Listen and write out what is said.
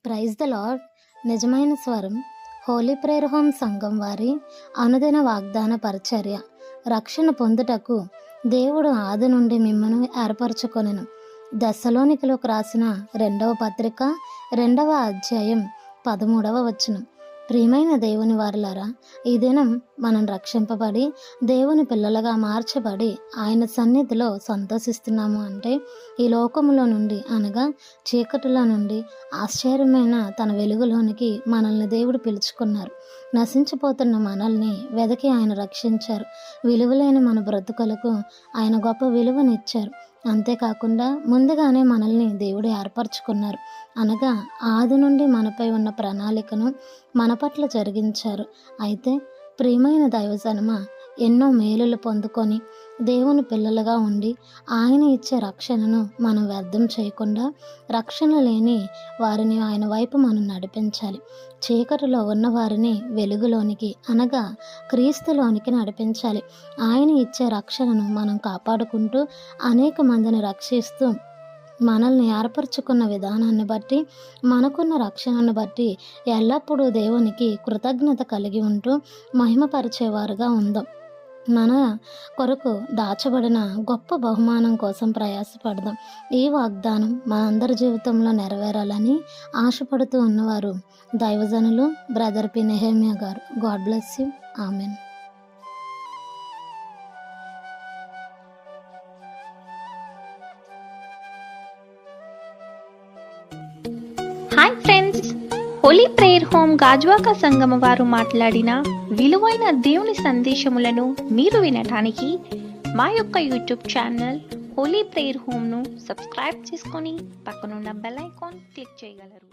Praise the lord. నిజమైన స్వరం Holi prayer home సంఘం వారి అనుదిన వాగ్దాన పరిచర్య. రక్షణ పొందుటకు దేవుడు ఆది నుండి మిమ్మను ఏర్పరచుకొనెను. దెస్సలోనికలకు రాసిన 2వ పత్రిక 2వ అధ్యాయం 13వ వచనం. ప్రియమైన దేవుని వారలారా, ఈ దినం మనం రక్షింపబడి దేవుని పిల్లలుగా మార్చబడి ఆయన సన్నిధిలో సంతోషిస్తున్నాము అంటే ఈ లోకములో నుండి అనగా చీకటిలో నుండి ఆశ్చర్యమైన తన వెలుగులోనికి మనల్ని దేవుడు పిలుచుకున్నారు. నశించిపోతున్న మనల్ని వెదకి ఆయన రక్షించారు. విలువలేని మన బ్రతుకులకు ఆయన గొప్ప విలువనిచ్చారు. అంతేకాకుండా ముందుగానే మనల్ని దేవుడు ఏర్పరచుకున్నారు. అనగా ఆది నుండి మనపై ఉన్న ప్రణాళికను మన పట్ల జరిగించారు. అయితే ప్రియమైన దైవజనమా, ఎన్నో మేలులు పొందుకొని దేవుని పిల్లలుగా ఉండి ఆయన ఇచ్చే రక్షణను మనం వ్యర్థం చేయకుండా రక్షణ లేని వారిని ఆయన వైపు మనం నడిపించాలి. చీకటిలో ఉన్న వారిని వెలుగులోనికి అనగా క్రీస్తులోనికి నడిపించాలి. ఆయన ఇచ్చే రక్షణను మనం కాపాడుకుంటూ అనేక మందిని రక్షిస్తూ మనల్ని ఏర్పరచుకున్న విధానాన్ని బట్టి మనకున్న రక్షణను బట్టి ఎల్లప్పుడూ దేవునికి కృతజ్ఞత కలిగి ఉంటూ మహిమపరిచేవారుగా ఉందాం. మన కొరకు దాచబడిన గొప్ప బహుమానం కోసం ప్రయాసపడదాం. ఈ వాగ్దానం మన అందరి జీవితంలో నెరవేరాలని ఆశపడుతూ ఉన్నవారు దైవజనులు బ్రదర్ పి నెహెమ్యా గారు. God bless you. Amen. Hi friends, Holi prayer home Gajuwaka సంఘము వారు మాట్లాడిన విలువైన దేవుని సందేశములను మీరు వినటానికి మా యొక్క యూట్యూబ్ ఛానల్ హోలీ ప్రేయర్ హోమ్ను సబ్స్క్రైబ్ చేసుకొని పక్కనున్న బెల్ ఐకాన్ క్లిక్ చేయగలరు.